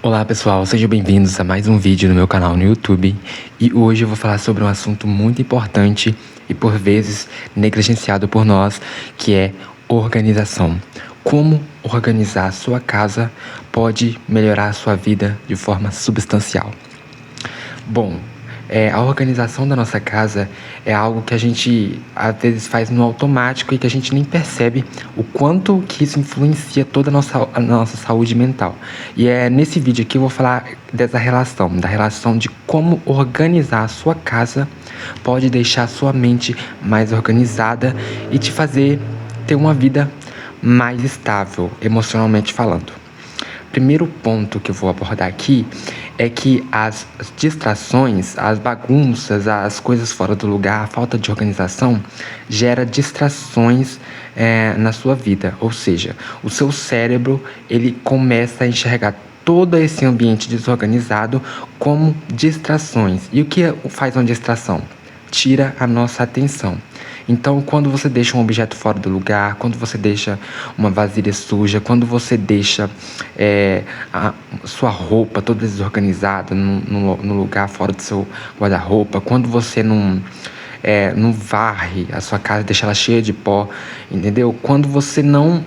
Olá pessoal, sejam bem-vindos a mais um vídeo no meu canal no YouTube. E hoje eu vou falar sobre um assunto muito importante e por vezes negligenciado por nós, que é organização. Como organizar a sua casa pode melhorar a sua vida de forma substancial. Bom, a organização da nossa casa é algo que a gente às vezes faz no automático e que a gente nem percebe o quanto que isso influencia toda a nossa saúde mental. E é nesse vídeo aqui eu vou falar da relação de como organizar a sua casa pode deixar a sua mente mais organizada e te fazer ter uma vida mais estável, emocionalmente falando. Primeiro ponto que eu vou abordar aqui é que as distrações, as bagunças, as coisas fora do lugar, a falta de organização gera distrações na sua vida. Ou seja, o seu cérebro ele começa a enxergar todo esse ambiente desorganizado como distrações. E o que faz uma distração? Tira a nossa atenção. Então, quando você deixa um objeto fora do lugar, quando você deixa uma vasilha suja, quando você deixa a sua roupa toda desorganizada no lugar fora do seu guarda-roupa, quando você não varre a sua casa, deixa ela cheia de pó, entendeu? Quando você não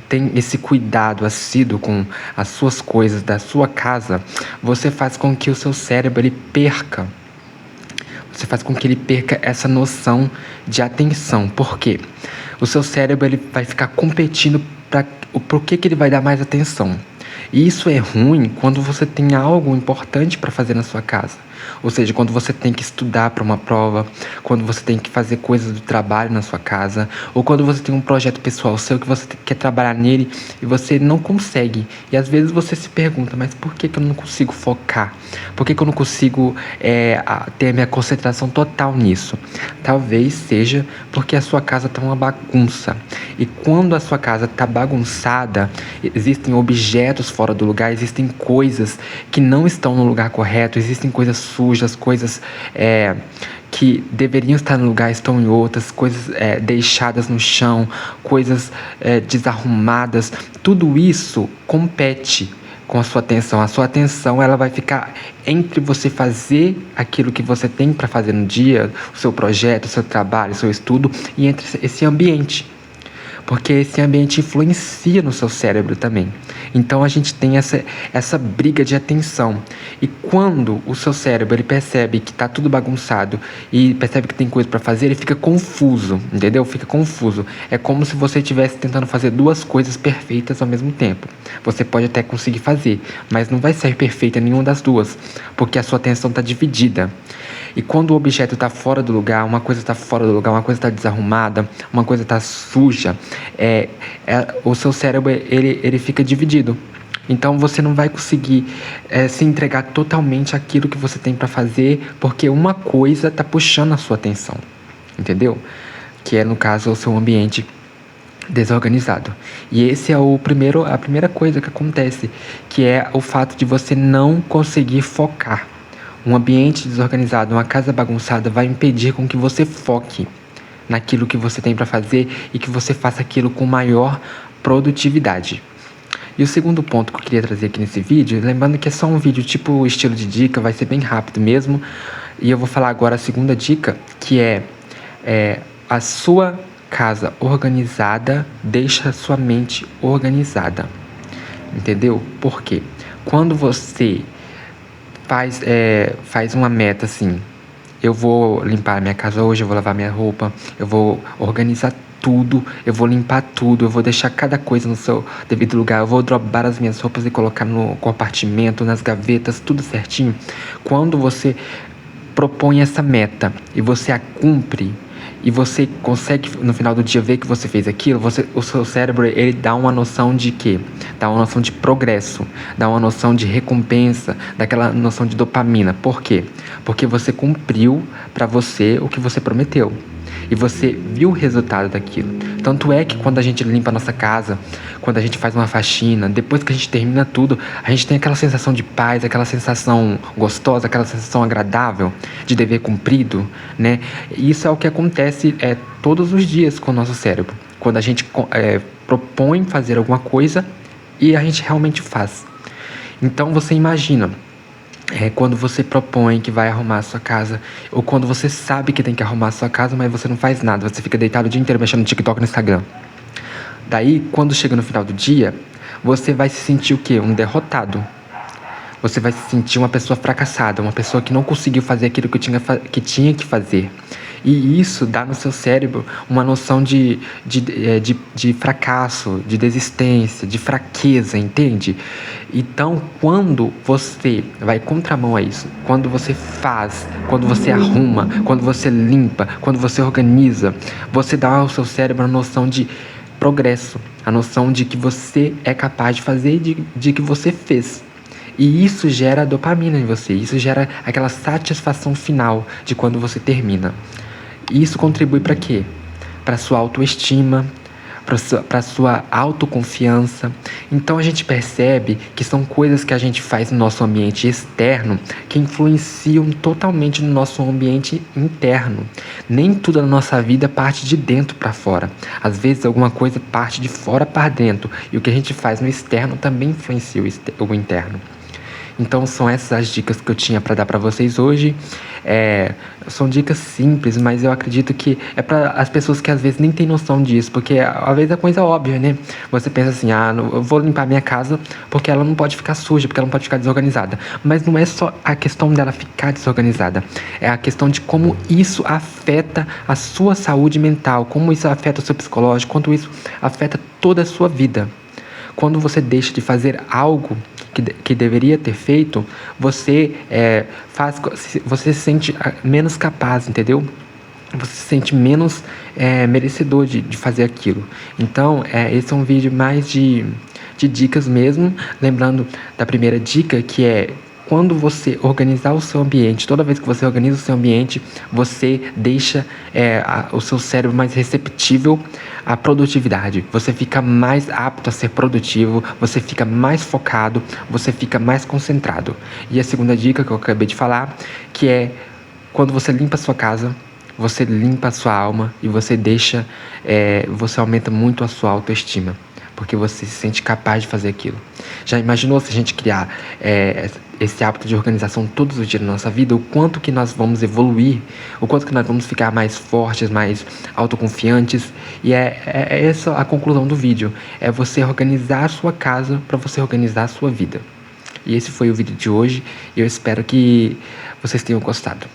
tem esse cuidado assíduo com as suas coisas da sua casa, você faz com que o seu cérebro ele perca essa noção de atenção. Por quê? O seu cérebro ele vai ficar competindo para o que ele vai dar mais atenção. E isso é ruim quando você tem algo importante para fazer na sua casa. Ou seja, quando você tem que estudar para uma prova, quando você tem que fazer coisas do trabalho na sua casa, ou quando você tem um projeto pessoal seu que você quer trabalhar nele e você não consegue. E às vezes você se pergunta, mas por que eu não consigo focar? Por que eu não consigo ter a minha concentração total nisso? Talvez seja porque a sua casa está uma bagunça. E quando a sua casa está bagunçada, existem objetos fora do lugar, existem coisas que não estão no lugar correto, existem coisas sujas, coisas que deveriam estar no lugar estão em outras, coisas deixadas no chão, coisas desarrumadas. Tudo isso compete com a sua atenção. A sua atenção ela vai ficar entre você fazer aquilo que você tem para fazer no dia, o seu projeto, o seu trabalho, o seu estudo, e entre esse ambiente. Porque esse ambiente influencia no seu cérebro também. Então a gente tem essa briga de atenção. E quando o seu cérebro ele percebe que está tudo bagunçado e percebe que tem coisa para fazer, ele fica confuso, entendeu? Fica confuso. É como se você estivesse tentando fazer duas coisas perfeitas ao mesmo tempo. Você pode até conseguir fazer, mas não vai ser perfeita nenhuma das duas, porque a sua atenção está dividida. E quando o objeto está fora do lugar, uma coisa está fora do lugar, uma coisa está desarrumada, uma coisa está suja, o seu cérebro ele fica dividido. Então você não vai conseguir se entregar totalmente àquilo que você tem para fazer, porque uma coisa está puxando a sua atenção, entendeu? Que é, no caso, o seu ambiente desorganizado. E esse é a primeira coisa que acontece, que é o fato de você não conseguir focar. Um ambiente desorganizado, uma casa bagunçada vai impedir com que você foque naquilo que você tem para fazer e que você faça aquilo com maior produtividade. E o segundo ponto que eu queria trazer aqui nesse vídeo, lembrando que é só um vídeo tipo estilo de dica, vai ser bem rápido mesmo, e eu vou falar agora a segunda dica, que é a sua casa organizada deixa a sua mente organizada. Entendeu? Por quê? Quando você faz uma meta assim, eu vou limpar a minha casa hoje, eu vou lavar minha roupa, eu vou organizar tudo, eu vou limpar tudo, eu vou deixar cada coisa no seu devido lugar, eu vou dropar as minhas roupas e colocar no compartimento, nas gavetas, tudo certinho. Quando você propõe essa meta e você a cumpre, e você consegue no final do dia ver que você fez aquilo, o seu cérebro ele dá uma noção de quê? Dá uma noção de progresso, dá uma noção de recompensa, daquela noção de dopamina. Por quê? Porque você cumpriu para você o que você prometeu. E você viu o resultado daquilo. Tanto é que quando a gente limpa a nossa casa, quando a gente faz uma faxina, depois que a gente termina tudo, a gente tem aquela sensação de paz, aquela sensação gostosa, aquela sensação agradável de dever cumprido, né? E isso é o que acontece todos os dias com o nosso cérebro. Quando a gente propõe fazer alguma coisa e a gente realmente faz. Então você imagina, quando você propõe que vai arrumar a sua casa, ou quando você sabe que tem que arrumar a sua casa, mas você não faz nada, você fica deitado o dia inteiro mexendo no TikTok e no Instagram. Daí, quando chega no final do dia, você vai se sentir o quê? Um derrotado. Você vai se sentir uma pessoa fracassada, uma pessoa que não conseguiu fazer aquilo que tinha que fazer. E isso dá no seu cérebro uma noção de fracasso, de desistência, de fraqueza, entende? Então, quando você vai contramão a isso, quando você faz, quando você arruma, quando você limpa, quando você organiza, você dá ao seu cérebro a noção de progresso, a noção de que você é capaz de fazer e de que você fez. E isso gera dopamina em você, isso gera aquela satisfação final de quando você termina. E isso contribui para quê? Para sua autoestima, para sua autoconfiança. Então a gente percebe que são coisas que a gente faz no nosso ambiente externo que influenciam totalmente no nosso ambiente interno. Nem tudo na nossa vida parte de dentro para fora. Às vezes alguma coisa parte de fora para dentro. E o que a gente faz no externo também influencia o interno. Então são essas as dicas que eu tinha para dar para vocês hoje. São dicas simples, mas eu acredito que é para as pessoas que às vezes nem têm noção disso, porque às vezes é coisa óbvia, né? Você pensa assim, eu vou limpar minha casa porque ela não pode ficar suja, porque ela não pode ficar desorganizada. Mas não é só a questão dela ficar desorganizada, é a questão de como isso afeta a sua saúde mental, como isso afeta o seu psicológico, quanto isso afeta toda a sua vida. Quando você deixa de fazer algo que deveria ter feito, você se sente menos capaz, entendeu? Você se sente menos merecedor de fazer aquilo. Então, esse é um vídeo mais de dicas mesmo. Lembrando da primeira dica, que é: quando você organizar o seu ambiente, toda vez que você organiza o seu ambiente, você deixa o seu cérebro mais receptível à produtividade. Você fica mais apto a ser produtivo, você fica mais focado, você fica mais concentrado. E a segunda dica que eu acabei de falar, que é: quando você limpa a sua casa, você limpa a sua alma e você você aumenta muito a sua autoestima, porque você se sente capaz de fazer aquilo. Já imaginou se a gente criar esse hábito de organização todos os dias na nossa vida, o quanto que nós vamos evoluir, o quanto que nós vamos ficar mais fortes, mais autoconfiantes? E é essa a conclusão do vídeo, é você organizar a sua casa para você organizar a sua vida. E esse foi o vídeo de hoje, e eu espero que vocês tenham gostado.